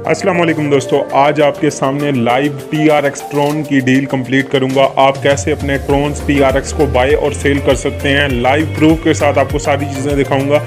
अस्सलाम वालेकुम दोस्तों, आज आपके सामने लाइव TRX ट्रोन की डील कंप्लीट करूंगा। आप कैसे अपने ट्रोन्स TRX को बाय और सेल कर सकते हैं, लाइव प्रूफ के साथ आपको सारी चीज़ें दिखाऊंगा।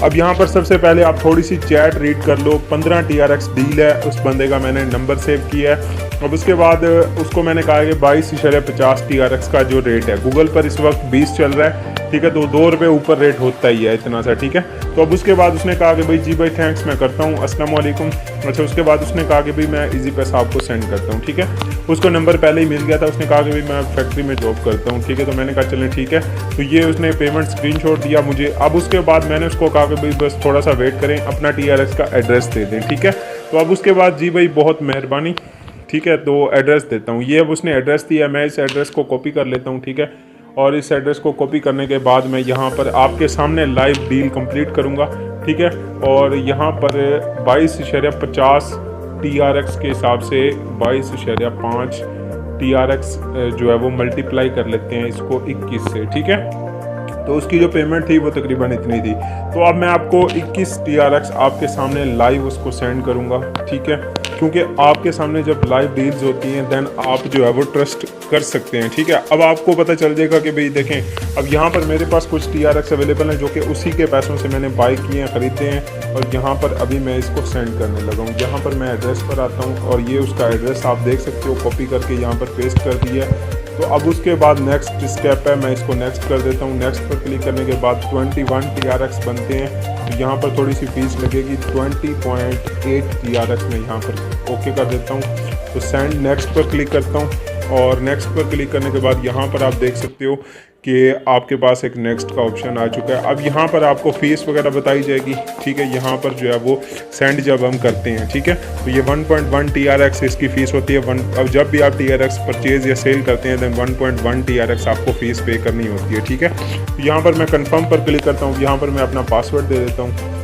अब यहाँ पर सबसे पहले आप थोड़ी सी चैट रीड कर लो। 15 TRX डील है, उस बंदे का मैंने नंबर सेव किया है। अब उसके बाद उसको मैंने कहा कि 22.50 TRX का जो रेट है, गूगल पर इस वक्त 20 चल रहा है, ठीक है, तो 2 रुपये ऊपर रेट होता ही है इतना सा, ठीक है। तो अब उसके बाद उसने कहा कि भाई जी भाई थैंक्स, मैं करता हूँ, अस्सलाम वालेकुम। अच्छा, उसके बाद उसने कहा कि भाई मैं इजी पैसा आपको सेंड करता हूँ, ठीक है। उसको नंबर पहले ही मिल गया था। उसने कहा कि भाई मैं फैक्ट्री में जॉब करता हूँ, ठीक है। तो मैंने कहा चलें ठीक है। तो ये उसने पेमेंट स्क्रीनशॉट दिया मुझे। अब उसके बाद मैंने उसको कहा कि भाई बस थोड़ा सा वेट करें, अपना TRX का एड्रेस दे दें, ठीक है। तो अब उसके बाद जी भाई बहुत मेहरबानी, ठीक है, तो एड्रेस देता हूँ। ये अब उसने एड्रेस दिया, मैं इस एड्रेस को कॉपी कर लेता हूँ, ठीक है। और इस एड्रेस को कॉपी करने के बाद मैं यहाँ पर आपके सामने लाइव डील कंप्लीट करूँगा, ठीक है। और यहाँ पर 22.50 TRX के हिसाब से 22.5 TRX जो है वो मल्टीप्लाई कर लेते हैं इसको 21 से, ठीक है। तो उसकी जो पेमेंट थी वो तकरीबन इतनी थी। तो अब मैं आपको 21 TRX आपके सामने लाइव उसको सेंड करूँगा, ठीक है। क्योंकि आपके सामने जब लाइव डील्स होती हैं देन आप जो है वो ट्रस्ट कर सकते हैं, ठीक है। अब आपको पता चल जाएगा कि भाई देखें, अब यहाँ पर मेरे पास कुछ TRX अवेलेबल हैं जो कि उसी के पैसों से मैंने बाय किए हैं, ख़रीदे हैं। और यहाँ पर अभी मैं इसको सेंड करने लगा हूँ। यहाँ पर मैं एड्रेस पर आता हूँ और ये उसका एड्रेस आप देख सकते हो, कॉपी करके यहाँ पर पेस्ट कर दिया है। तो अब उसके बाद नेक्स्ट स्टेप है, मैं इसको नेक्स्ट कर देता हूँ। नेक्स्ट पर क्लिक करने के बाद 21 TRX बनते हैं। तो यहाँ पर थोड़ी सी फीस लगेगी, 20.8 TRX में यहाँ पर ओके कर देता हूँ। तो सेंड नेक्स्ट पर क्लिक करता हूँ और नेक्स्ट पर क्लिक करने के बाद यहाँ पर आप देख सकते हो कि आपके पास एक नेक्स्ट का ऑप्शन आ चुका है। अब यहाँ पर आपको फ़ीस वगैरह बताई जाएगी, ठीक है। यहाँ पर जो है वो सेंड जब हम करते हैं, ठीक है, तो ये 1.1 TRX इसकी फ़ीस होती है। अब जब भी आप TRX परचेज़ या सेल करते हैं देन 1.1 TRX आपको फ़ीस पे करनी होती है, ठीक है। तो यहाँ पर मैं कन्फर्म पर क्लिक करता हूँ। यहाँ पर मैं अपना पासवर्ड दे देता हूँ।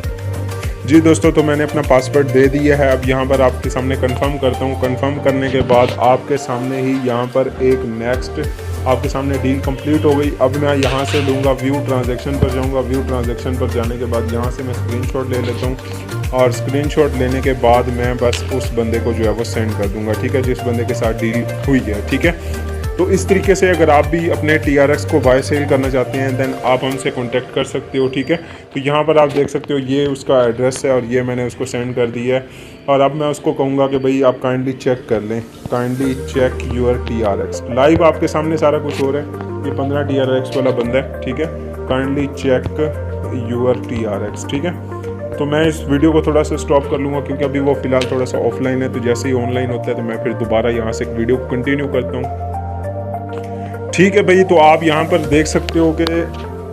जी दोस्तों, तो मैंने अपना पासवर्ड दे दिया है। अब यहाँ पर आपके सामने कंफर्म करता हूँ। कंफर्म करने के बाद आपके सामने ही यहाँ पर एक नेक्स्ट आपके सामने डील कंप्लीट हो गई। अब मैं यहाँ से लूँगा व्यू ट्रांजैक्शन पर जाऊँगा। व्यू ट्रांजैक्शन पर जाने के बाद यहाँ से मैं स्क्रीनशॉट ले लेता हूँ और स्क्रीनशॉट लेने के बाद मैं बस उस बंदे को जो है वो सेंड कर दूँगा, ठीक है, जिस बंदे के साथ डील हुई है, ठीक है। तो इस तरीके से अगर आप भी अपने TRX को बाय सेल करना चाहते हैं देन आप हमसे कांटेक्ट कर सकते हो, ठीक है। तो यहाँ पर आप देख सकते हो ये उसका एड्रेस है और ये मैंने उसको सेंड कर दिया है। और अब मैं उसको कहूँगा कि भाई आप काइंडली चेक कर लें, kindly check your TRX। Live आपके सामने सारा कुछ हो रहा है। ये 15 TRX वाला बंदा है, ठीक है। काइंडली चेक योर TRX, ठीक है। तो मैं इस वीडियो को थोड़ा सा स्टॉप कर लूँगा क्योंकि अभी वो फ़िलहाल थोड़ा सा ऑफलाइन है। तो जैसे ही ऑनलाइन होता है तो मैं फिर दोबारा यहाँ से एक वीडियो कंटिन्यू करता हूँ, ठीक है भाई। तो आप यहाँ पर देख सकते हो कि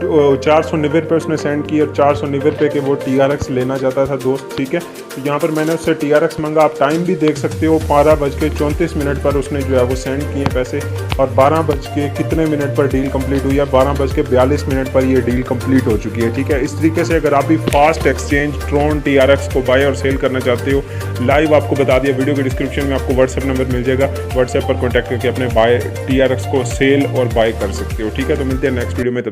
490 रुपये उसने सेंड किए और 490 रुपये के वो TRX लेना चाहता था दोस्त, ठीक है। तो यहाँ पर मैंने उससे TRX मांगा। आप टाइम भी देख सकते हो, 12:34 पर उसने जो है वो सेंड किए पैसे और 12 कितने मिनट पर डील कंप्लीट हुई है, 12:42 पर ये डील कंप्लीट हो चुकी है, ठीक है। इस तरीके से अगर आप भी फास्ट एक्सचेंज ट्रोन TRX को बाय और सेल करना चाहते हो, लाइव आपको बता दिया, वीडियो के डिस्क्रिप्शन में आपको व्हाट्सएप नंबर मिल जाएगा। व्हाट्सएप पर कॉन्टैक्ट करके अपने TRX को सेल और बाय कर सकते हो, ठीक है। तो मिलते हैं नेक्स्ट वीडियो में, तब